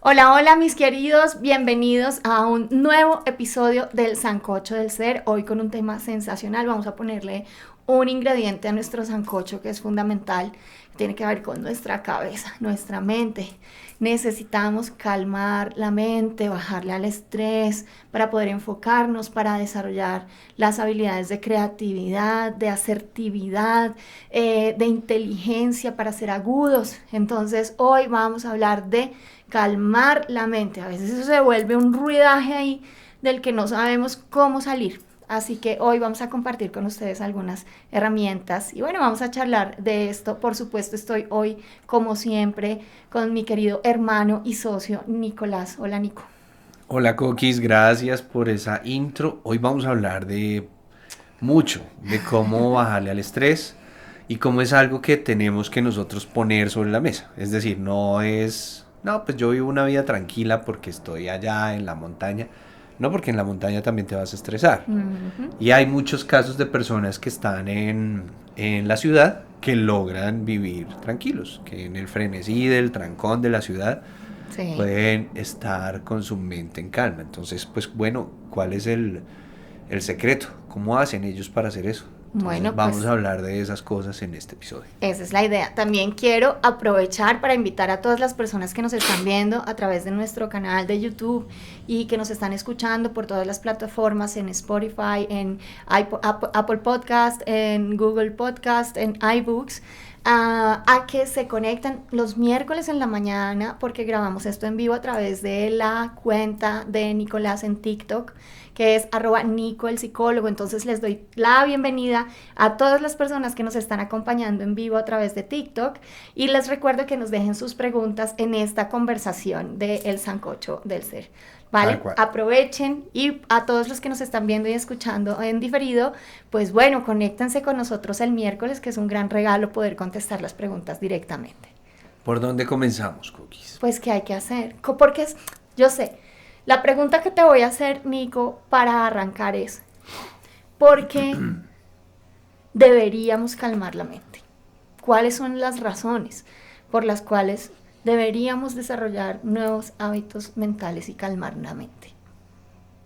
Hola, hola mis queridos, bienvenidos a un nuevo episodio del Sancocho del Ser. Hoy con un tema sensacional, vamos a ponerle un ingrediente a nuestro sancocho que es fundamental, tiene que ver con nuestra cabeza, nuestra mente. Necesitamos calmar la mente, bajarle al estrés para poder enfocarnos, para desarrollar las habilidades de creatividad, de asertividad, de inteligencia para ser agudos. Entonces hoy vamos a hablar de calmar la mente. A veces eso se vuelve un ruidaje ahí del que no sabemos cómo salir. Así que hoy vamos a compartir con ustedes algunas herramientas y bueno, vamos a charlar de esto. Por supuesto, estoy hoy, como siempre, con mi querido hermano y socio Nicolás. Hola, Nico. Hola Coquis, gracias por esa intro. Hoy vamos a hablar de mucho, de cómo bajarle al estrés y cómo es algo que tenemos que nosotros poner sobre la mesa. Es decir, pues yo vivo una vida tranquila porque estoy allá en la montaña. No, porque en la montaña también te vas a estresar. Ujú. Y hay muchos casos de personas que están en la ciudad que logran vivir tranquilos, que en el frenesí del trancón de la ciudad Sí. pueden estar con su mente en calma. Entonces, pues bueno, ¿cuál es el secreto? ¿Cómo hacen ellos para hacer eso? Entonces Bueno, vamos pues a hablar de esas cosas en este episodio. esa es la idea. También quiero aprovechar para invitar a todas las personas que nos están viendo a través de nuestro canal de YouTube y que nos están escuchando por todas las plataformas en Spotify, en Apple Podcast, en Google Podcast, en iBooks, a que se conecten los miércoles en la mañana porque grabamos esto en vivo a través de la cuenta de Nicolás en TikTok, que es @Nico el psicólogo. Entonces les doy la bienvenida a todas las personas que nos están acompañando en vivo a través de TikTok y les recuerdo que nos dejen sus preguntas en esta conversación de El Sancocho del Ser. Tal ¿Vale? cual. Aprovechen y a todos los que nos están viendo y escuchando en diferido, pues bueno, conéctense con nosotros el miércoles, que es un gran regalo poder contestar las preguntas directamente. ¿Por dónde comenzamos, Cookies? Pues, ¿qué hay que hacer? Porque yo sé, la pregunta que te voy a hacer, Nico, para arrancar es, ¿por qué deberíamos calmar la mente? ¿Cuáles son las razones por las cuales deberíamos desarrollar nuevos hábitos mentales y calmar la mente?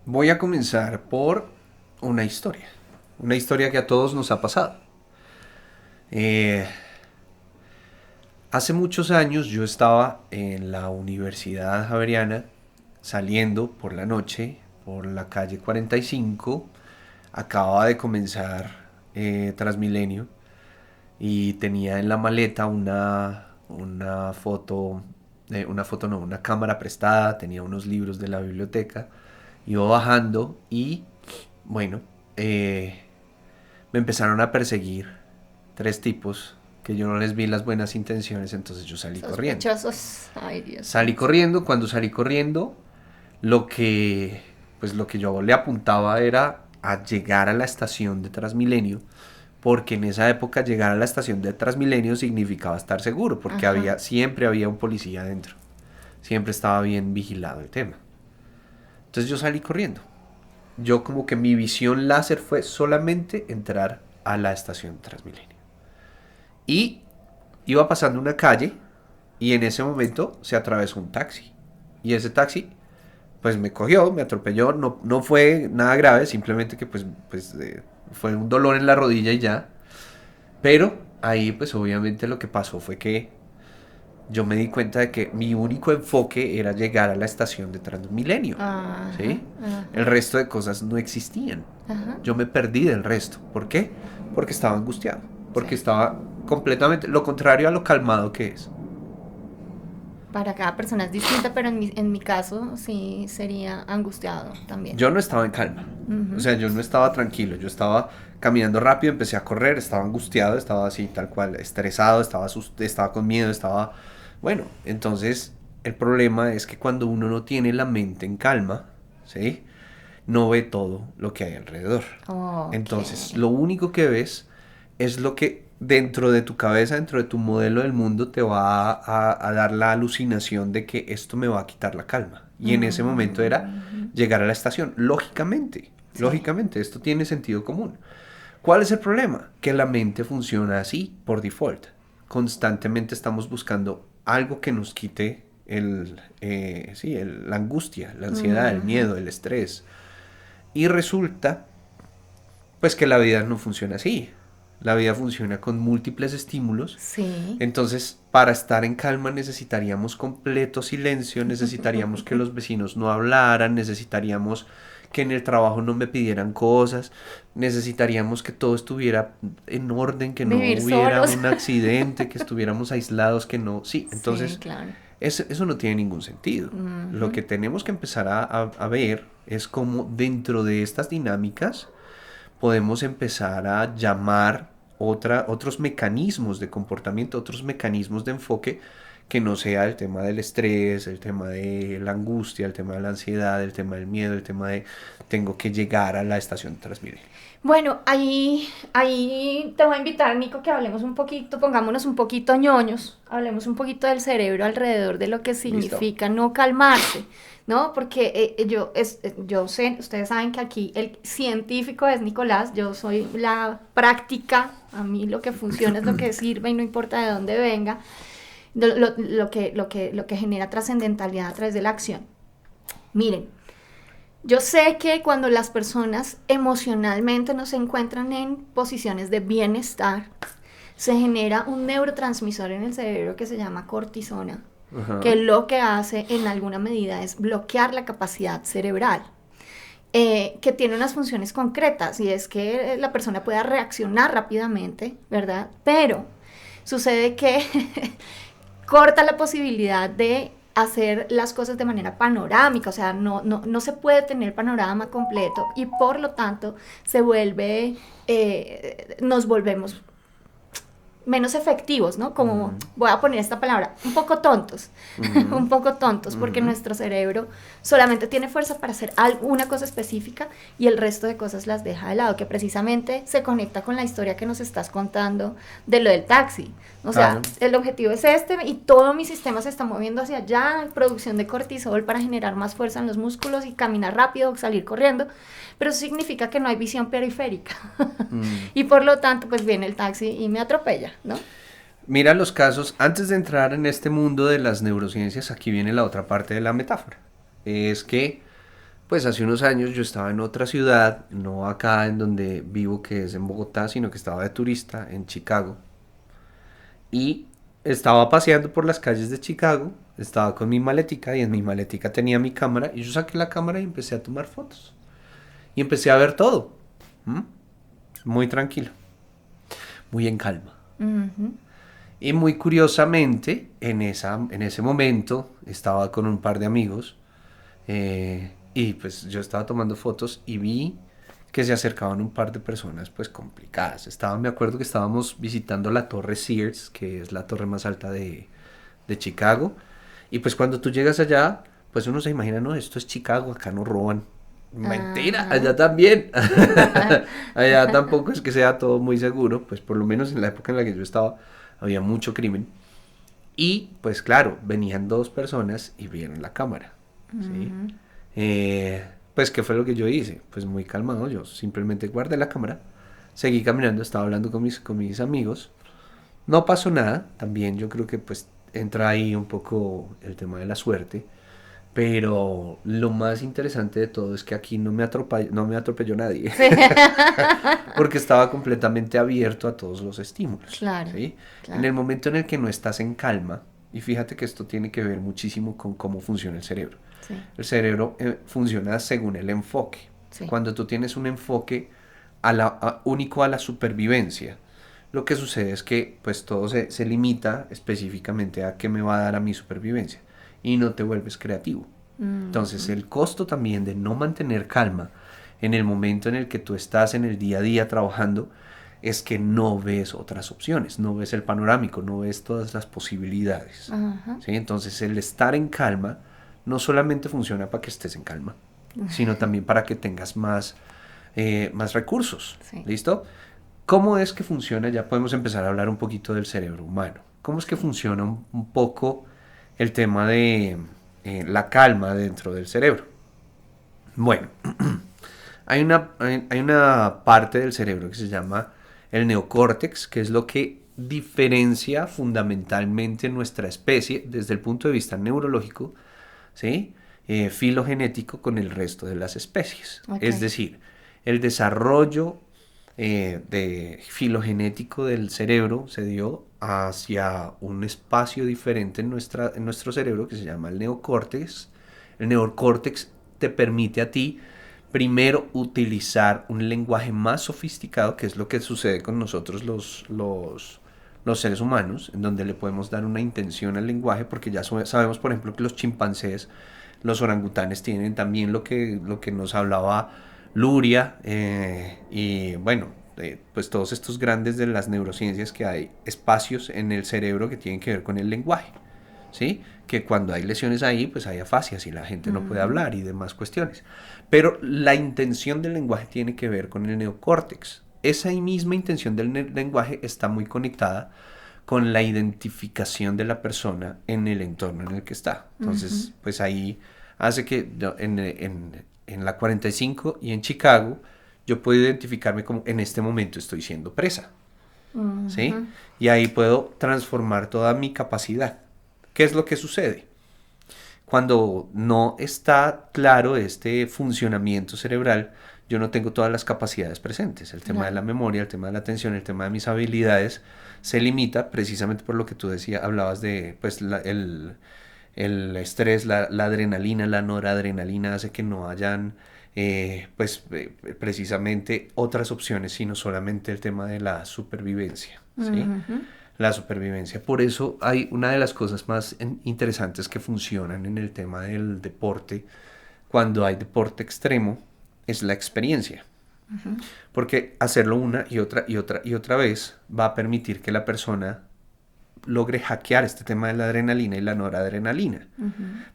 Voy a comenzar por una historia que a todos nos ha pasado. Eh, Hace muchos años yo estaba en la Universidad Javeriana saliendo por la noche por la calle 45. Acababa de comenzar Transmilenio y tenía en la maleta una cámara prestada, tenía unos libros de la biblioteca. Iba bajando y, bueno, me empezaron a perseguir tres tipos que yo no les vi las buenas intenciones, entonces yo salí corriendo. Sospechosos. Ay, Dios Salí mío. corriendo, cuando salí corriendo, lo que, lo que yo le apuntaba era a llegar a la estación de Transmilenio, porque en esa época llegar a la estación de Transmilenio significaba estar seguro, porque Ajá. siempre había un policía adentro, siempre estaba bien vigilado el tema. Entonces yo salí corriendo. Yo como que mi visión láser fue solamente entrar a la estación de Transmilenio. Y iba pasando una calle y en ese momento se atravesó un taxi. Y ese taxi pues me cogió, me atropelló, no fue nada grave, simplemente que fue un dolor en la rodilla y ya. Pero ahí pues obviamente lo que pasó fue que yo me di cuenta de que mi único enfoque era llegar a la estación de Transmilenio, Ajá. ¿sí? El Ajá. resto de cosas no existían. Ajá. Yo me perdí del resto. ¿Por qué? Porque estaba angustiado, porque Sí. estaba completamente lo contrario a lo calmado que es. Para cada persona es distinta, pero en mi caso sí sería angustiado también. Yo no estaba en calma. O Ujú. sea, yo no estaba tranquilo. Yo estaba caminando rápido, empecé a correr, estaba angustiado, estaba así tal cual, estresado, estaba con miedo, estaba... Bueno, entonces el problema es que cuando uno no tiene la mente en calma, ¿sí? No ve todo lo que hay alrededor. Ok. Entonces, lo único que ves es lo que dentro de tu cabeza, dentro de tu modelo del mundo, te va a dar la alucinación de que esto me va a quitar la calma. Y en ese momento era Ujú. llegar a la estación. Lógicamente, Sí. lógicamente, esto tiene sentido común. ¿Cuál es el problema? Que la mente funciona así por default. Constantemente estamos buscando algo que nos quite la angustia, la ansiedad, el miedo, el estrés. Y resulta, pues que la vida no funciona así. La vida funciona con múltiples estímulos. Sí. Entonces, para estar en calma necesitaríamos completo silencio, necesitaríamos que los vecinos no hablaran, necesitaríamos que en el trabajo no me pidieran cosas, necesitaríamos que todo estuviera en orden, que no Vivir hubiera solos. un accidente, que estuviéramos aislados, que no... Sí, entonces Sí, claro. eso no tiene ningún sentido. Lo que tenemos que empezar a ver es cómo dentro de estas dinámicas podemos empezar a llamar otros mecanismos de comportamiento, otros mecanismos de enfoque que no sea el tema del estrés, el tema de la angustia, el tema de la ansiedad, el tema del miedo, el tema de tengo que llegar a la estación de Transmire. Bueno, ahí te voy a invitar, Nico, que hablemos un poquito, pongámonos un poquito ñoños, hablemos un poquito del cerebro alrededor de lo que significa no calmarse, ¿no? Porque yo sé, ustedes saben que aquí el científico es Nicolás, yo soy la práctica, a mí lo que funciona es lo que sirve y no importa de dónde venga, lo que genera trascendentalidad a través de la acción. Miren, yo sé que cuando las personas emocionalmente no se encuentran en posiciones de bienestar, se genera un neurotransmisor en el cerebro que se llama cortisona, Ajá. que lo que hace en alguna medida es bloquear la capacidad cerebral, que tiene unas funciones concretas y es que la persona pueda reaccionar rápidamente, ¿verdad? Pero sucede que corta la posibilidad de hacer las cosas de manera panorámica, o sea, no se puede tener panorama completo y por lo tanto nos volvemos menos efectivos, ¿no? Como voy a poner esta palabra, un poco tontos, un poco tontos, porque nuestro cerebro solamente tiene fuerza para hacer una cosa específica y el resto de cosas las deja de lado, que precisamente se conecta con la historia que nos estás contando de lo del taxi. O sea, el objetivo es este y todo mi sistema se está moviendo hacia allá, producción de cortisol para generar más fuerza en los músculos y caminar rápido, salir corriendo, pero eso significa que no hay visión periférica y por lo tanto pues viene el taxi y me atropella, ¿no? Mira los casos, antes de entrar en este mundo de las neurociencias, aquí viene la otra parte de la metáfora. Es que, pues hace unos años yo estaba en otra ciudad, no acá en donde vivo, que es en Bogotá, sino que estaba de turista en Chicago. Y estaba paseando por las calles de Chicago, estaba con mi maletica y en mi maletica tenía mi cámara y yo saqué la cámara y empecé a tomar fotos. Y empecé a ver todo. Muy tranquilo, muy en calma. Y muy curiosamente, en ese momento, estaba con un par de amigos y pues yo estaba tomando fotos y vi que se acercaban un par de personas pues complicadas. Me acuerdo que estábamos visitando la torre Sears, que es la torre más alta de Chicago. Y pues cuando tú llegas allá, pues uno se imagina, no, esto es Chicago, acá no roban. Mentira, allá también. Allá tampoco es que sea todo muy seguro, pues por lo menos en la época en la que yo estaba había mucho crimen. Y pues claro, venían dos personas y vieron la cámara. ¿Sí? Pues ¿qué fue lo que yo hice? Pues muy calmado, yo simplemente guardé la cámara, seguí caminando, estaba hablando con mis amigos. No pasó nada, también yo creo que pues entra ahí un poco el tema de la suerte. Pero lo más interesante de todo es que aquí no me atropelló nadie. Sí. Porque estaba completamente abierto a todos los estímulos. Claro, ¿sí? claro. En el momento en el que no estás en calma, y fíjate que esto tiene que ver muchísimo con cómo funciona el cerebro. Sí. El cerebro funciona según el enfoque. Sí. Cuando tú tienes un enfoque único a la supervivencia, lo que sucede es que pues todo se limita específicamente a qué me va a dar a mi supervivencia. Y no te vuelves creativo. Entonces el costo también de no mantener calma en el momento en el que tú estás en el día a día trabajando es que no ves otras opciones, no ves el panorámico, no ves todas las posibilidades. ¿Sí? Entonces el estar en calma no solamente funciona para que estés en calma, sino también para que tengas más recursos. Sí. ¿Listo? ¿Cómo es que funciona? Ya podemos empezar a hablar un poquito del cerebro humano. ¿Cómo es que funciona un poco el tema de la calma dentro del cerebro? Bueno, hay una parte del cerebro que se llama el neocórtex, que es lo que diferencia fundamentalmente nuestra especie desde el punto de vista neurológico, ¿sí? Filogenético con el resto de las especies. Okay. Es decir, el desarrollo de filogenético del cerebro se dio hacia un espacio diferente en nuestro cerebro que se llama el neocórtex. El neocórtex te permite a ti primero utilizar un lenguaje más sofisticado, que es lo que sucede con nosotros los seres humanos, en donde le podemos dar una intención al lenguaje, porque ya sabemos, por ejemplo, que los chimpancés, los orangutanes tienen también lo que nos hablaba Luria, y bueno, pues todos estos grandes de las neurociencias, que hay espacios en el cerebro que tienen que ver con el lenguaje, ¿sí? Que cuando hay lesiones ahí, pues hay afasias y la gente no puede hablar y demás cuestiones. Pero la intención del lenguaje tiene que ver con el neocórtex. Esa misma intención del lenguaje está muy conectada con la identificación de la persona en el entorno en el que está. Entonces, pues ahí hace que en la 45 y en Chicago yo puedo identificarme como en este momento estoy siendo presa, ¿sí? Y ahí puedo transformar toda mi capacidad. ¿Qué es lo que sucede? Cuando no está claro este funcionamiento cerebral, yo no tengo todas las capacidades presentes. El tema de la memoria, el tema de la atención, el tema de mis habilidades se limita precisamente por lo que tú decías, hablabas de pues el estrés, la adrenalina, la noradrenalina hace que no hayan precisamente otras opciones, sino solamente el tema de la supervivencia, ¿sí? La supervivencia. Por eso hay una de las cosas más interesantes que funcionan en el tema del deporte, cuando hay deporte extremo, es la experiencia. Porque hacerlo una y otra vez va a permitir que la persona logre hackear este tema de la adrenalina y la noradrenalina.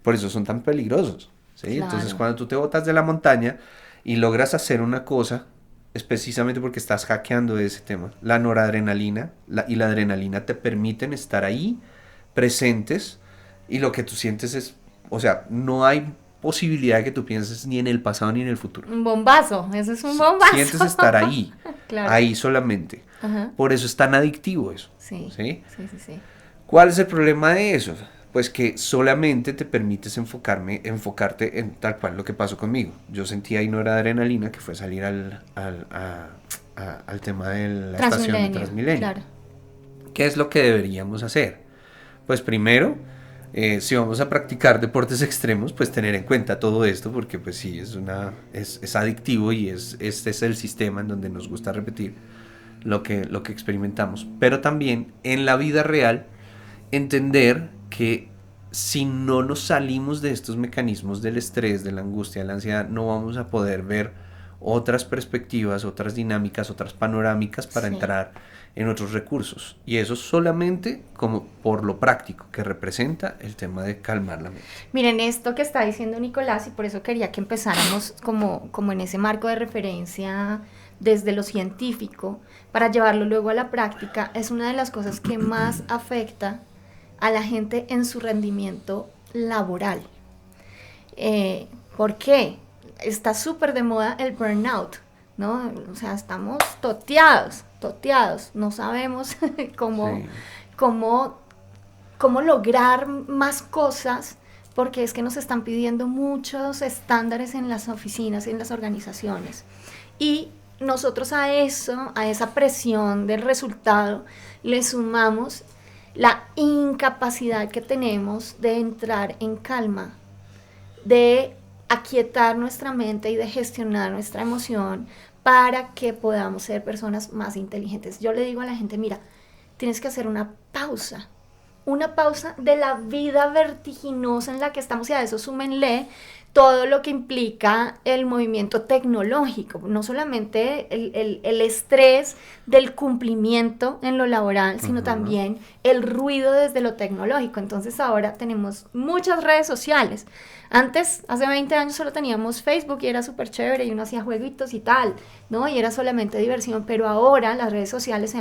Por eso son tan peligrosos, ¿sí? Claro. Entonces, cuando tú te botas de la montaña y logras hacer una cosa, es precisamente porque estás hackeando ese tema. La noradrenalina y la adrenalina te permiten estar ahí, presentes, y lo que tú sientes es, o sea, no hay posibilidad de que tú pienses ni en el pasado ni en el futuro. Un bombazo, eso es un bombazo. Sientes estar ahí, claro. Ahí solamente. Por eso es tan adictivo eso. Sí. ¿Cuál es el problema de eso? Pues que solamente te permites enfocarte en tal cual lo que pasó conmigo. Yo sentí ahí noradrenalina, que fue salir al tema de la estación de Transmilenio. Claro. ¿Qué es lo que deberíamos hacer? Pues primero, si vamos a practicar deportes extremos, pues tener en cuenta todo esto, porque pues sí, es adictivo y este es el sistema en donde nos gusta repetir lo que experimentamos. Pero también en la vida real, entender que si no nos salimos de estos mecanismos del estrés, de la angustia, de la ansiedad, no vamos a poder ver otras perspectivas, otras dinámicas, otras panorámicas para entrar en otros recursos. Y eso solamente como por lo práctico que representa el tema de calmar la mente. Miren, esto que está diciendo Nicolás, y por eso quería que empezáramos como en ese marco de referencia desde lo científico, para llevarlo luego a la práctica, es una de las cosas que más afecta a la gente en su rendimiento laboral. ¿Por qué? Está súper de moda el burnout, ¿no? O sea, estamos toteados, no sabemos cómo lograr más cosas, porque es que nos están pidiendo muchos estándares en las oficinas, en las organizaciones. Y nosotros a esa presión del resultado, le sumamos la incapacidad que tenemos de entrar en calma, de aquietar nuestra mente y de gestionar nuestra emoción para que podamos ser personas más inteligentes. Yo le digo a la gente, mira, tienes que hacer una pausa de la vida vertiginosa en la que estamos, y a eso súmenle todo lo que implica el movimiento tecnológico, no solamente el estrés del cumplimiento en lo laboral, sino también el ruido desde lo tecnológico. Entonces ahora tenemos muchas redes sociales. Antes, hace 20 años, solo teníamos Facebook y era súper chévere y uno hacía jueguitos y tal, ¿no? Y era solamente diversión, pero ahora las redes sociales se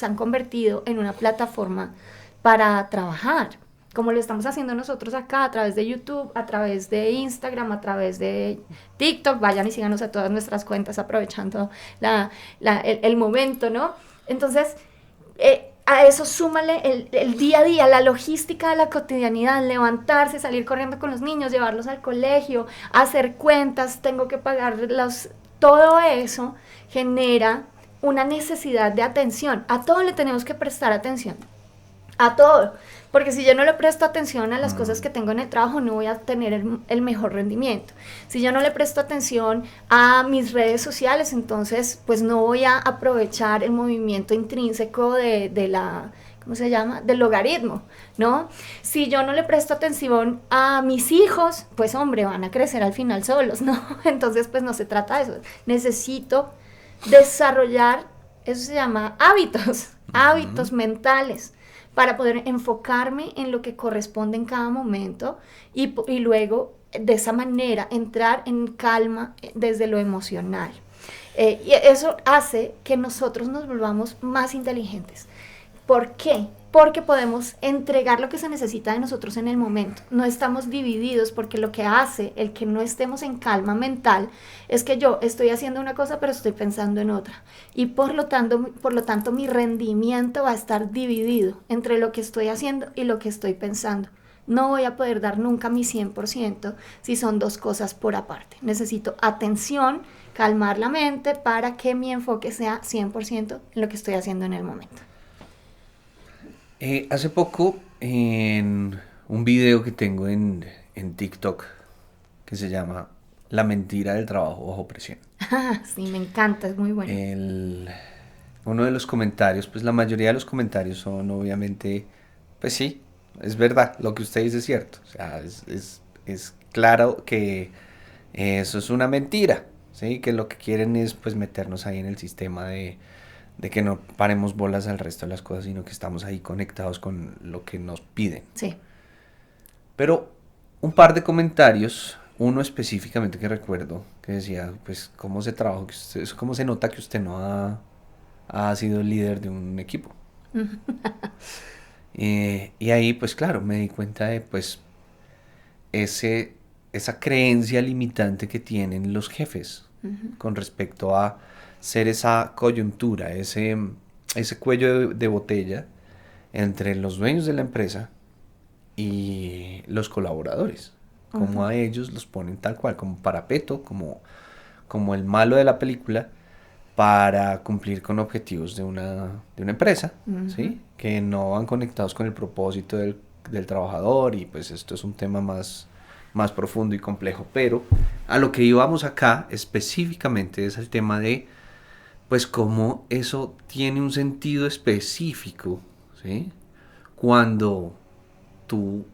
han convertido en una plataforma para trabajar, como lo estamos haciendo nosotros acá, a través de YouTube, a través de Instagram, a través de TikTok. Vayan y síganos a todas nuestras cuentas, aprovechando el momento, ¿no? Entonces, a eso súmale el día a día, la logística de la cotidianidad, levantarse, salir corriendo con los niños, llevarlos al colegio, hacer cuentas, tengo que pagarlos, todo eso genera una necesidad de atención. A todo le tenemos que prestar atención, a todo, porque si yo no le presto atención a las cosas que tengo en el trabajo, no voy a tener el mejor rendimiento. Si yo no le presto atención a mis redes sociales, entonces pues no voy a aprovechar el movimiento intrínseco de la, ¿cómo se llama? Del logaritmo, ¿no? Si yo no le presto atención a mis hijos, pues hombre, van a crecer al final solos, ¿no? Entonces pues no se trata de eso. Necesito desarrollar, eso se llama hábitos mentales, para poder enfocarme en lo que corresponde en cada momento y luego de esa manera entrar en calma desde lo emocional. Y eso hace que nosotros nos volvamos más inteligentes. ¿Por qué? Porque podemos entregar lo que se necesita de nosotros en el momento. No estamos divididos, porque lo que hace el que no estemos en calma mental es que yo estoy haciendo una cosa pero estoy pensando en otra. Y por lo tanto mi rendimiento va a estar dividido entre lo que estoy haciendo y lo que estoy pensando. No voy a poder dar nunca mi 100% si son dos cosas por aparte. Necesito atención, calmar la mente para que mi enfoque sea 100% en lo que estoy haciendo en el momento. Hace poco, en un video que tengo en TikTok, que se llama La mentira del trabajo bajo presión. Sí, me encanta, es muy bueno. Uno de los comentarios, pues la mayoría de los comentarios son obviamente, pues sí, es verdad, lo que usted dice es cierto. O sea, es claro que eso es una mentira, ¿sí? Que lo que quieren es pues meternos ahí en el sistema de que no paremos bolas al resto de las cosas, sino que estamos ahí conectados con lo que nos piden. Sí. Pero un par de comentarios, uno específicamente que recuerdo, que decía, pues, ¿cómo se trabaja? ¿Cómo se nota que usted no ha sido el líder de un equipo? Y ahí, pues claro, me di cuenta de, pues, esa creencia limitante que tienen los jefes con respecto a ser esa coyuntura, ese cuello de botella entre los dueños de la empresa y los colaboradores. Como a ellos los ponen tal cual, como parapeto, como el malo de la película, para cumplir con objetivos de una empresa, ¿sí? Que no van conectados con el propósito del trabajador, y pues esto es un tema más profundo y complejo. Pero a lo que íbamos acá específicamente es el tema de pues cómo eso tiene un sentido específico, ¿sí? Cuando tú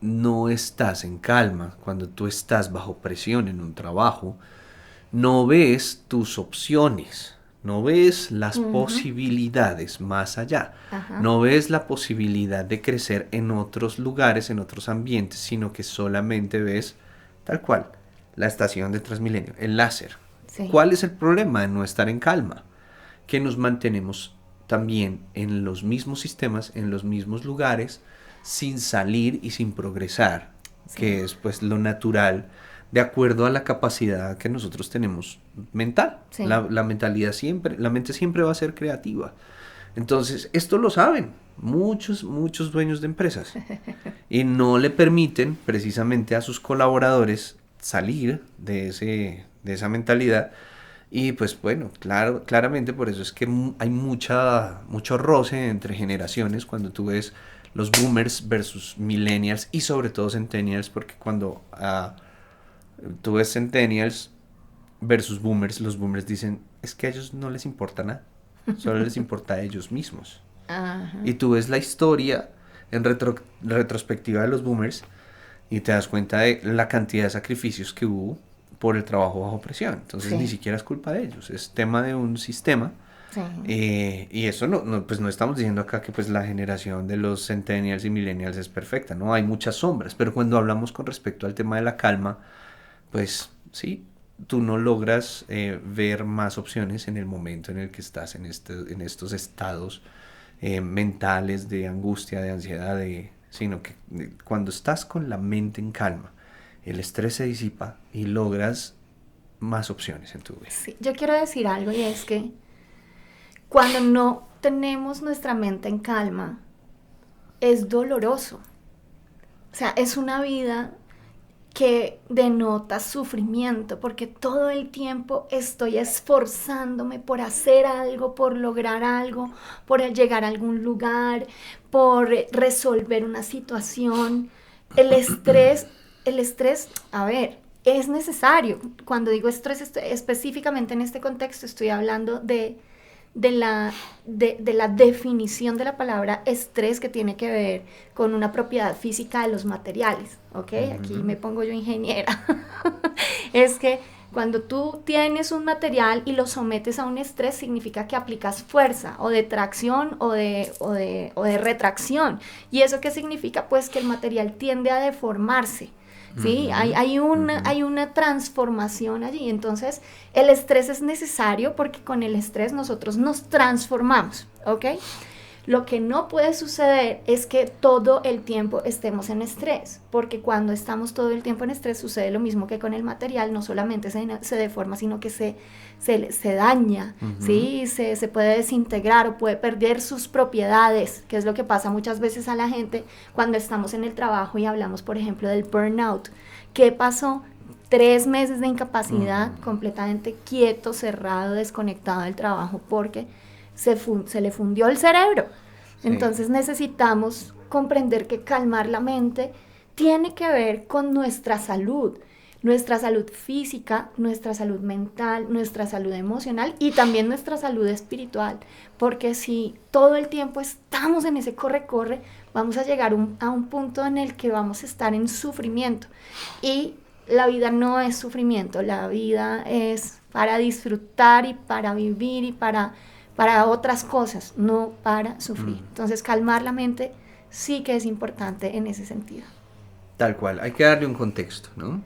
no estás en calma, cuando tú estás bajo presión en un trabajo, no ves tus opciones, no ves las posibilidades más allá, no ves la posibilidad de crecer en otros lugares, en otros ambientes, sino que solamente ves tal cual, la estación de Transmilenio, el láser. Sí. ¿Cuál es el problema de no estar en calma? Que nos mantenemos también en los mismos sistemas, en los mismos lugares, sin salir y sin progresar, sí. Que es pues lo natural de acuerdo a la capacidad que nosotros tenemos mental. Sí. La mentalidad siempre, la mente siempre va a ser creativa. Entonces, esto lo saben muchos dueños de empresas y no le permiten precisamente a sus colaboradores salir de esa mentalidad. Y pues bueno, claramente por eso es que hay mucho roce entre generaciones cuando tú ves los boomers versus millennials y sobre todo centennials, porque cuando tú ves centennials versus boomers, los boomers dicen, es que a ellos no les importa nada, solo les importa a ellos mismos. Ajá. Y tú ves la historia en retrospectiva de los boomers y te das cuenta de la cantidad de sacrificios que hubo por el trabajo bajo presión. Entonces sí. Ni siquiera es culpa de ellos, es tema de un sistema. Sí. Y eso pues no estamos diciendo acá que pues la generación de los centennials y millennials es perfecta, no, hay muchas sombras, pero cuando hablamos con respecto al tema de la calma, pues sí, tú no logras ver más opciones en el momento en el que estás en estos estados mentales de angustia, de ansiedad, sino que cuando estás con la mente en calma, el estrés se disipa y logras más opciones en tu vida. Sí, yo quiero decir algo, y es que cuando no tenemos nuestra mente en calma, es doloroso. O sea, es una vida que denota sufrimiento, porque todo el tiempo estoy esforzándome por hacer algo, por lograr algo, por llegar a algún lugar, por resolver una situación. El estrés, a ver, es necesario. Cuando digo estrés, específicamente en este contexto estoy hablando de la definición de la palabra estrés, que tiene que ver con una propiedad física de los materiales, ¿ok? Aquí me pongo yo ingeniera. Es que cuando tú tienes un material y lo sometes a un estrés, significa que aplicas fuerza, o de tracción o de retracción. ¿Y eso qué significa? Pues que el material tiende a deformarse. ¿Sí? Hay una transformación allí. Entonces, el estrés es necesario porque con el estrés nosotros nos transformamos, ¿ok? Lo que no puede suceder es que todo el tiempo estemos en estrés, porque cuando estamos todo el tiempo en estrés sucede lo mismo que con el material, no solamente se deforma, sino que se daña, ¿sí? Se puede desintegrar o puede perder sus propiedades, que es lo que pasa muchas veces a la gente cuando estamos en el trabajo y hablamos, por ejemplo, del burnout. ¿Qué pasó? 3 meses de incapacidad, completamente quieto, cerrado, desconectado del trabajo, porque se le fundió el cerebro. Sí. Entonces necesitamos comprender que calmar la mente tiene que ver con nuestra salud física, nuestra salud mental, nuestra salud emocional y también nuestra salud espiritual, porque si todo el tiempo estamos en ese corre-corre, vamos a llegar a un punto en el que vamos a estar en sufrimiento, y la vida no es sufrimiento, la vida es para disfrutar y para vivir y para otras cosas, no para sufrir. Entonces, calmar la mente sí que es importante en ese sentido. Tal cual, hay que darle un contexto, ¿no?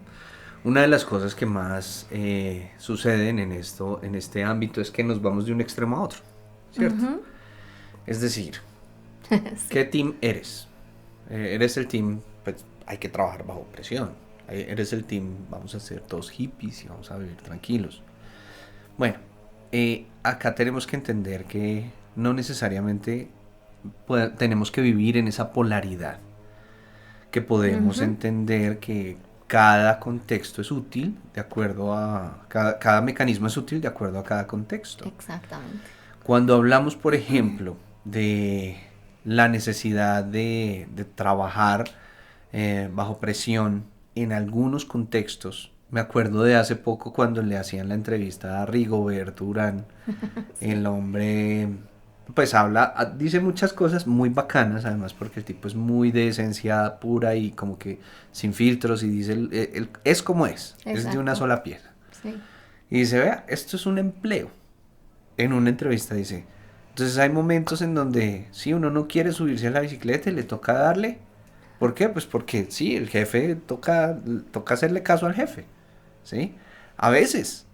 Una de las cosas que más suceden en este ámbito es que nos vamos de un extremo a otro, ¿cierto? Es decir, sí. ¿Qué team eres? Eres el team, pues hay que trabajar bajo presión. Eres el team, vamos a ser todos hippies y vamos a vivir tranquilos. Bueno, acá tenemos que entender que no necesariamente tenemos que vivir en esa polaridad, que podemos entender que cada contexto es útil de acuerdo a cada mecanismo es útil de acuerdo a cada contexto. Exactamente. Cuando hablamos, por ejemplo, de la necesidad de trabajar bajo presión en algunos contextos, me acuerdo de hace poco cuando le hacían la entrevista a Rigoberto Urán. Sí. El hombre pues dice muchas cosas muy bacanas, además porque el tipo es muy de esencia pura y como que sin filtros, y dice, es como es de una sola pieza. Sí. Y dice, vea, esto es un empleo. En una entrevista dice, entonces hay momentos en donde si uno no quiere subirse a la bicicleta y le toca darle. ¿Por qué? Pues porque sí, el jefe toca hacerle caso al jefe, ¿sí? A veces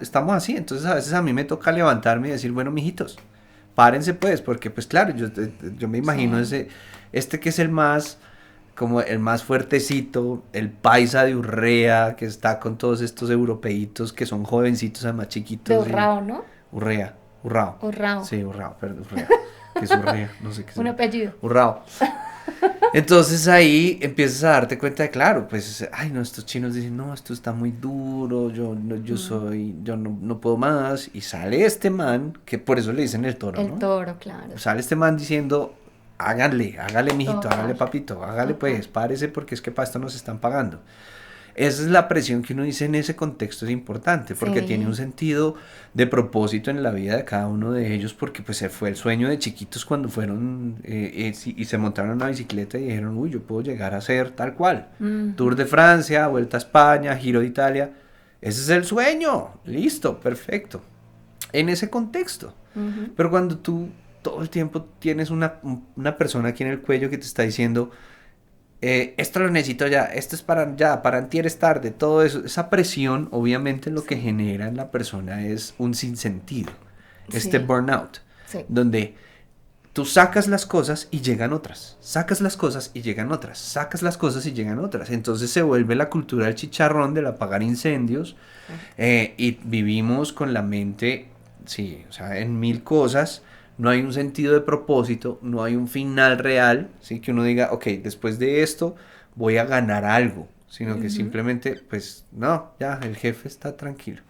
estamos así. Entonces a veces a mí me toca levantarme y decir, bueno, mijitos, párense pues, porque pues claro, yo me imagino sí. Que es el más fuertecito, el paisa de Urrea, que está con todos estos europeitos que son jovencitos, además chiquitos. De Urrao, ¿no? Urrao. Sí, Urrao, perdón, Urrea. ¿Qué es Urrea? No sé qué es. Un apellido. Urrao. Entonces ahí empiezas a darte cuenta de, claro, pues, ay no, estos chinos dicen, no, esto está muy duro, yo no puedo más, y sale este man, que por eso le dicen el toro, ¿no? El toro, claro. Sale este man diciendo, hágale mijito, hágale papito, hágale pues, párese porque es que para esto nos están pagando. Esa es la presión que uno dice en ese contexto, es importante, porque sí. Tiene un sentido de propósito en la vida de cada uno de ellos, porque pues fue el sueño de chiquitos cuando fueron y se montaron en una bicicleta y dijeron, uy, yo puedo llegar a ser tal cual, Tour de Francia, Vuelta a España, Giro de Italia, ese es el sueño, listo, perfecto, en ese contexto. Pero cuando tú todo el tiempo tienes una persona aquí en el cuello que te está diciendo, esto lo necesito ya, esto es para antier es tarde, todo eso, esa presión obviamente lo que genera en la persona es un sinsentido, burnout, donde tú sacas las cosas y llegan otras, sacas las cosas y llegan otras, sacas las cosas y llegan otras, entonces se vuelve la cultura del chicharrón, del apagar incendios, y vivimos con la mente sí, o sea, en mil cosas no hay un sentido de propósito, no hay un final real, ¿sí? Que uno diga, ok, después de esto voy a ganar algo, sino que Ujú. simplemente, pues, no, ya, el jefe está tranquilo,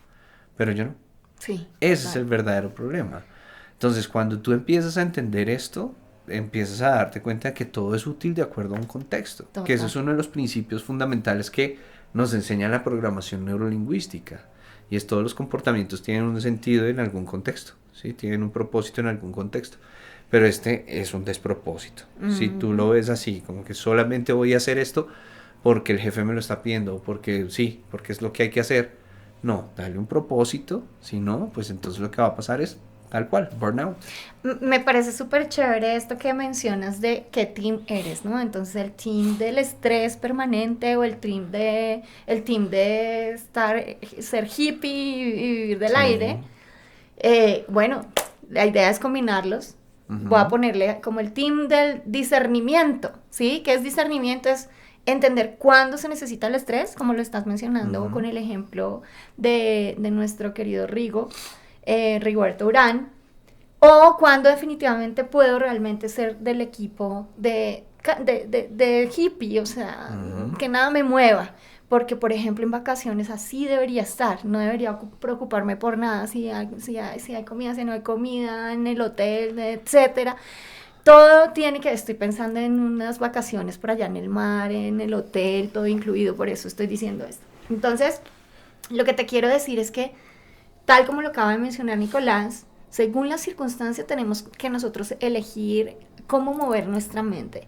pero yo no. Sí, Ese es total, el verdadero problema. Entonces, cuando tú empiezas a entender esto, empiezas a darte cuenta de que todo es útil de acuerdo a un contexto, que ese total. es uno de los principios fundamentales que nos enseña la programación neurolingüística. Y es todos los comportamientos tienen un sentido en algún contexto, ¿sí? Tienen un propósito en algún contexto. Pero este es un despropósito. Si tú Ujú. lo ves así, como que solamente voy a hacer esto porque el jefe me lo está pidiendo, o porque sí, porque es lo que hay que hacer. No, dale un propósito, si no, pues entonces lo que va a pasar es tal cual, burnout. Me parece súper chévere esto que mencionas de qué team eres, ¿no? Entonces el team del estrés permanente o el team de ser hippie y vivir del aire. Sí. Bueno, la idea es combinarlos. Voy a Ujú, ponerle como el team del discernimiento, ¿sí? ¿Qué es discernimiento? Es entender cuándo se necesita el estrés, como lo estás mencionando ujú, con el ejemplo de nuestro querido Rigoberto Urán, o cuando definitivamente puedo realmente ser del equipo de hippie, o sea, ujú. que nada me mueva. Porque, por ejemplo, en vacaciones así debería estar. No debería preocuparme por nada. Si hay comida, si no hay comida, en el hotel, etcétera. Todo tiene que... Estoy pensando en unas vacaciones por allá en el mar, en el hotel, todo incluido. Por eso estoy diciendo esto. Entonces, lo que te quiero decir es que, tal como lo acaba de mencionar Nicolás, según la circunstancia tenemos que nosotros elegir cómo mover nuestra mente,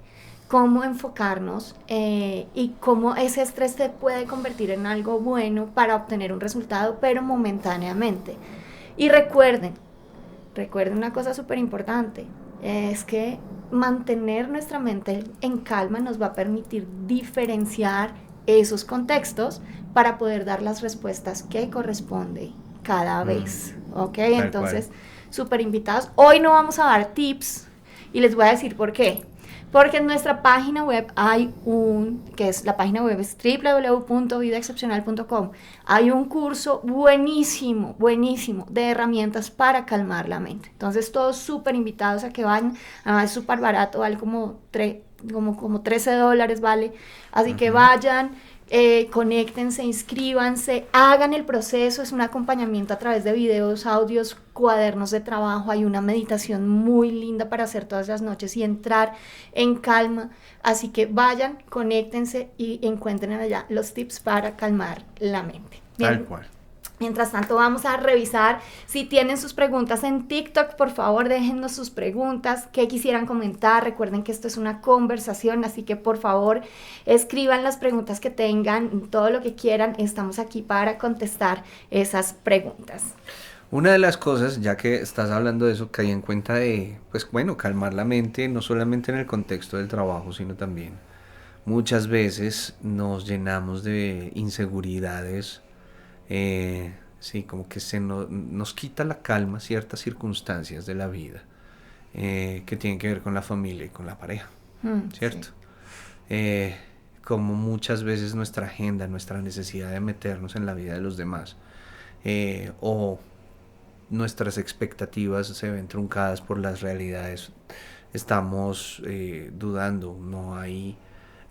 cómo enfocarnos y cómo ese estrés se puede convertir en algo bueno para obtener un resultado, pero momentáneamente. Y recuerden una cosa súper importante, es que mantener nuestra mente en calma nos va a permitir diferenciar esos contextos para poder dar las respuestas que corresponde cada Mm, vez. ¿Ok? tal cual. Entonces, súper invitados. Hoy no vamos a dar tips y les voy a decir por qué. Porque en nuestra página web que es la página web es www.vidaexcepcional.com. Hay un curso buenísimo, buenísimo de herramientas para calmar la mente. Entonces todos súper invitados a que vayan. Además es súper barato, vale como $13, ¿vale? Así que Ujú. vayan, conéctense, inscríbanse, hagan el proceso, es un acompañamiento a través de videos, audios, cuadernos de trabajo, hay una meditación muy linda para hacer todas las noches y entrar en calma, así que vayan, conéctense y encuentren allá los tips para calmar la mente. Tal Bien. cual. Mientras tanto vamos a revisar si tienen sus preguntas en TikTok, por favor déjennos sus preguntas, qué quisieran comentar, recuerden que esto es una conversación, así que por favor escriban las preguntas que tengan, todo lo que quieran, estamos aquí para contestar esas preguntas. Una de las cosas, ya que estás hablando de eso, caí en cuenta de, pues bueno, calmar la mente, no solamente en el contexto del trabajo, sino también muchas veces nos llenamos de inseguridades, sí, como que nos quita la calma ciertas circunstancias de la vida que tienen que ver con la familia y con la pareja, Sí. ¿cierto? Eh, como muchas veces nuestra agenda, nuestra necesidad de meternos en la vida de los demás, o nuestras expectativas se ven truncadas por las realidades, estamos dudando, no hay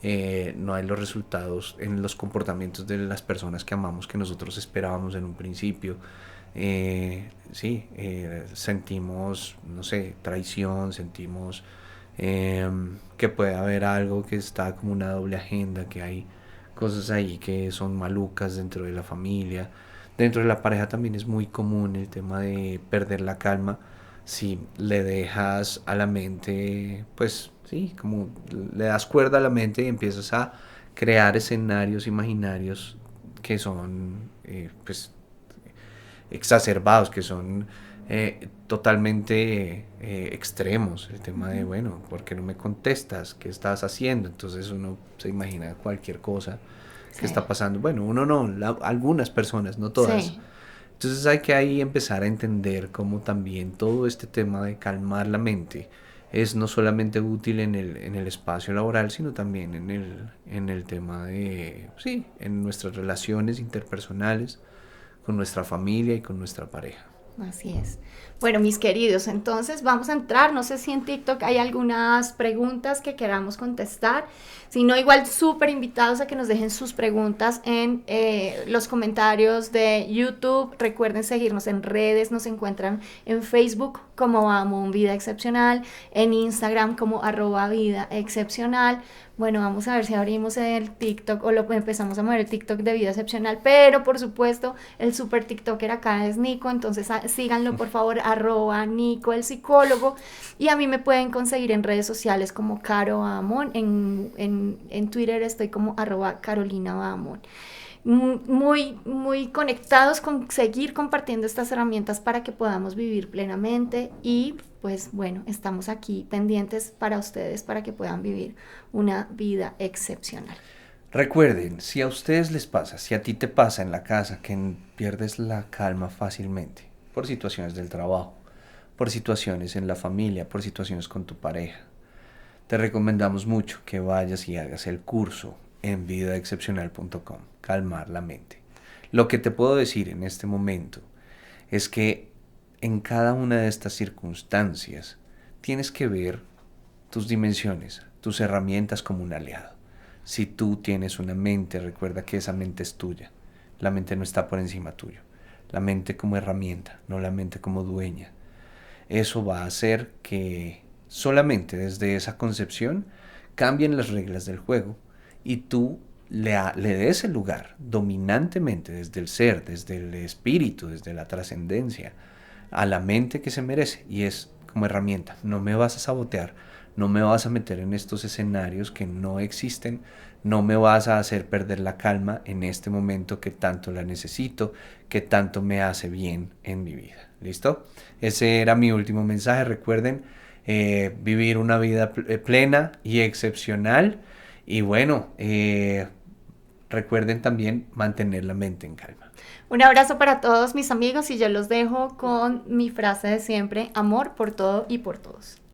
los resultados en los comportamientos de las personas que amamos que nosotros esperábamos en un principio. Sí, sentimos, no sé, traición, sentimos que puede haber algo que está como una doble agenda, que hay cosas ahí que son malucas dentro de la familia. Dentro de la pareja también es muy común el tema de perder la calma si le dejas a la mente, pues sí, como le das cuerda a la mente y empiezas a crear escenarios imaginarios que son, pues, exacerbados, que son totalmente extremos. El tema de, bueno, ¿por qué no me contestas? ¿Qué estás haciendo? Entonces uno se imagina cualquier cosa que Sí, está pasando. Bueno, uno no, algunas personas, no todas. sí, Entonces hay que ahí empezar a entender cómo también todo este tema de calmar la mente es no solamente útil en el espacio laboral, sino también en el tema de, sí, en nuestras relaciones interpersonales, con nuestra familia y con nuestra pareja. Así es. Bueno, mis queridos, entonces vamos a entrar. No sé si en TikTok hay algunas preguntas que queramos contestar. Si no, igual súper invitados a que nos dejen sus preguntas en los comentarios de YouTube. Recuerden seguirnos en redes. Nos encuentran en Facebook como Amo Vida Excepcional, en Instagram como @vida excepcional. Bueno, vamos a ver si abrimos el TikTok o lo empezamos a mover el TikTok de Vida Excepcional, pero por supuesto el super TikToker acá es Nico, entonces síganlo por favor, @Nico el psicólogo, y a mí me pueden conseguir en redes sociales como Caro Bahamón, en Twitter estoy como @Carolina Bahamón. Muy conectados con seguir compartiendo estas herramientas para que podamos vivir plenamente, y pues bueno, estamos aquí pendientes para ustedes para que puedan vivir una vida excepcional. Recuerden, si a ustedes les pasa, si a ti te pasa en la casa que pierdes la calma fácilmente por situaciones del trabajo, por situaciones en la familia, por situaciones con tu pareja, te recomendamos mucho que vayas y hagas el curso en vidaexcepcional.com, calmar la mente. Lo que te puedo decir en este momento es que en cada una de estas circunstancias tienes que ver tus dimensiones, tus herramientas como un aliado. Si tú tienes una mente, recuerda que esa mente es tuya. La mente no está por encima tuyo. La mente como herramienta, no la mente como dueña. Eso va a hacer que solamente desde esa concepción cambien las reglas del juego y tú le des el lugar dominantemente desde el ser, desde el espíritu, desde la trascendencia, a la mente que se merece, y es como herramienta. No me vas a sabotear, no me vas a meter en estos escenarios que no existen, no me vas a hacer perder la calma en este momento que tanto la necesito, que tanto me hace bien en mi vida. ¿Listo? Ese era mi último mensaje. Recuerden vivir una vida plena y excepcional, y bueno, recuerden también mantener la mente en calma. Un abrazo para todos mis amigos y yo los dejo con mi frase de siempre: amor por todo y por todos.